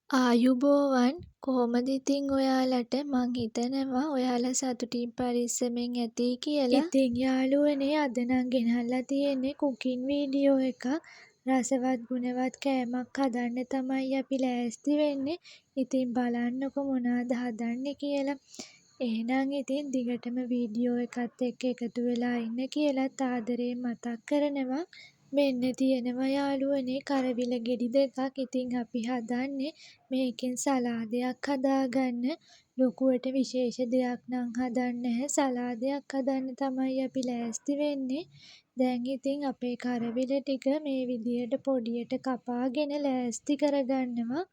ආයුබෝවන් කොහොමද ඉතින් ඔයාලට මං හිතනවා ඔයාලා සතුටින් පරිස්සමෙන් ඇති කියලා. ඉතින් යාළුවනේ අද නම් ගෙනල්ලා තියෙන්නේ කුකින් වීඩියෝ එකක්. රසවත් ගුණවත් කෑමක් හදන්න තමයි අපි ලෑස්ති වෙන්නේ. ඉතින් බලන්නකො මොනවද හදන්නේ කියලා. එහෙනම් ඉතින් දිගටම වීඩියෝ එකත් එක්ක එකතු වෙලා ඉන්න කියලාත් ආදරයෙන් මතක් කරනවා. මෙන්න තියෙනවා යාළුවනේ කරවිල ගෙඩි දෙකක්. ඉතින් අපි හදන්නේ මේකෙන් සලාදයක් හදාගන්න. ලොකුවට විශේෂ දෙයක් නම් හදන්නේ නැහැ. සලාදයක් හදන්න තමයි අපි ලෑස්ති වෙන්නේ. දැන් ඉතින් අපේ කරවිල ටික මේ විදියට පොඩියට කපාගෙන ලෑස්ති කරගන්නවා.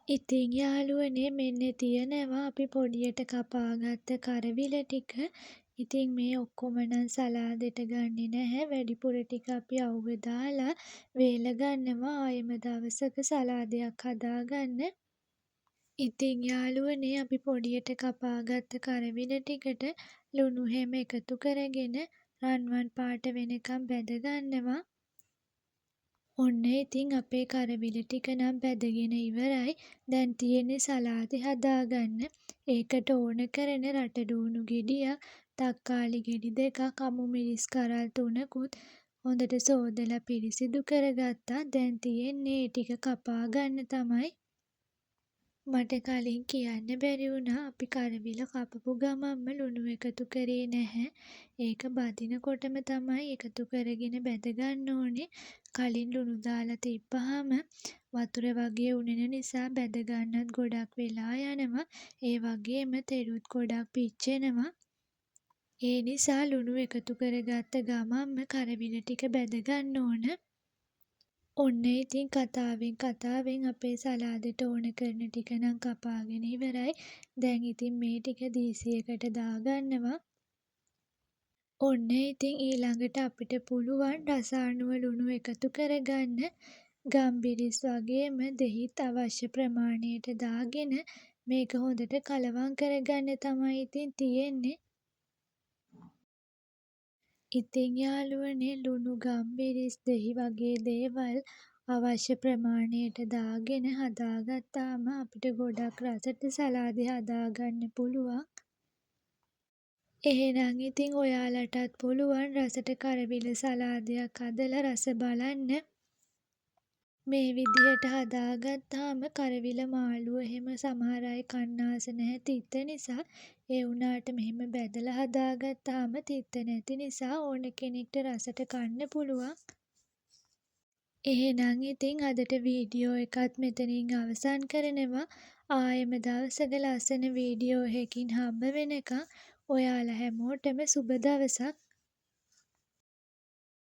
ඉතින් යාළුවනේ මෙන්න තියෙනවා අපි පොඩියට කපාගත්ත කරවිල ටික. ඉතින් මේ ඔක්කොම නම් සලාදෙට ගන්නෙ නැහැ. වැඩිපුර ටික අපි අවුව දාලා වේල ගන්නවා ආයෙම දවසක සලාදයක් හදාගන්න. ඉතින් යාළුවනේ අපි පොඩියට කපාගත්ත කරවිල ටිකට ලුණු හැම එකතු කරගෙන රන්වන් පාට වෙනකම් බැද ගන්නවා. ඔන්න ඉතින් අපේ කරවිල ටික නම් බැදගෙන ඉවරයි. දැන් තියෙන්නේ සලාදේ හදාගන්න. ඒකට ඕන කරන රටඩූණු ගෙඩියක්, තක්කාලි ගෙඩි දෙකක්, අමු මිරිස් කරල් 3කුත් හොඳට සෝදලා පිරිසිදු කරගත්තා. දැන් තියෙන්නේ ඒ ටික කපා ගන්න තමයි. මට කලින් කියන්න බැරි වුණා අපි කරවිල කපපු ගමන්ම ලුණු එකතු කරේ නැහැ. ඒක බදිනකොටම තමයි එකතු කරගෙන බැද ගන්න ඕනේ. කලින් ලුණු දාලා තිබ්බහම වතුර වගේ උනන නිසා බැද ගන්නත් ගොඩක් වෙලා යනවා. ඒ වගේම තෙරුත් ගොඩක් පිච්චෙනවා. ඒ නිසා ලුණු එකතු කරගත්ත ගමන්ම කරවිල ටික බැද ගන්න ඕන. ඔන්න ඉතින් කතාවෙන් අපේ සලාදෙට ඕන කරන ටික නම් කපාගෙන ඉවරයි. දැන් ඉතින් මේ ටික දීසියකට දාගන්නවා. ඔන්න ඉතින් ඊළඟට අපිට පුළුවන් රස අනුව ලුණු එකතු කරගන්න. ගම්බිරිස් වගේම දෙහිත් අවශ්‍ය ප්‍රමාණයට දාගෙන මේක හොඳට කලවම් කරගන්න තමයි ඉතින් තියෙන්නේ. ඉතින් යාළුවනේ ලුණු ගම්බිරිස් දෙහි වගේ දේවල් අවශ්‍ය ප්‍රමාණයට දාගෙන හදාගත්තාම අපිට ගොඩක් රසට සලාදේ හදාගන්න පුළුවන්. එහෙනම් ඉතින් ඔයාලටත් පුළුවන් රසට කරවිල සලාදයක් හදලා රස බලන්න. මේ විදිහට හදාගත්තාම කරවිල මාළුව එහෙම සමහර අය කන්න ආස නැහැ තිත්ත නිසා. ඒ වුණාට මෙහෙම බැදලා හදාගත්තාම තිත්ත නැති නිසා ඕන කෙනෙක්ට රසට කන්න පුළුවන්. එහෙනම් ඉතින් අදට වීඩියෝ එකත් මෙතනින් අවසන් කරනවා. ආයෙම දවසක ලස්සන වීඩියෝ එකකින් හම්බ වෙනකන් ඔයාලා හැමෝටම සුබ දවසක්.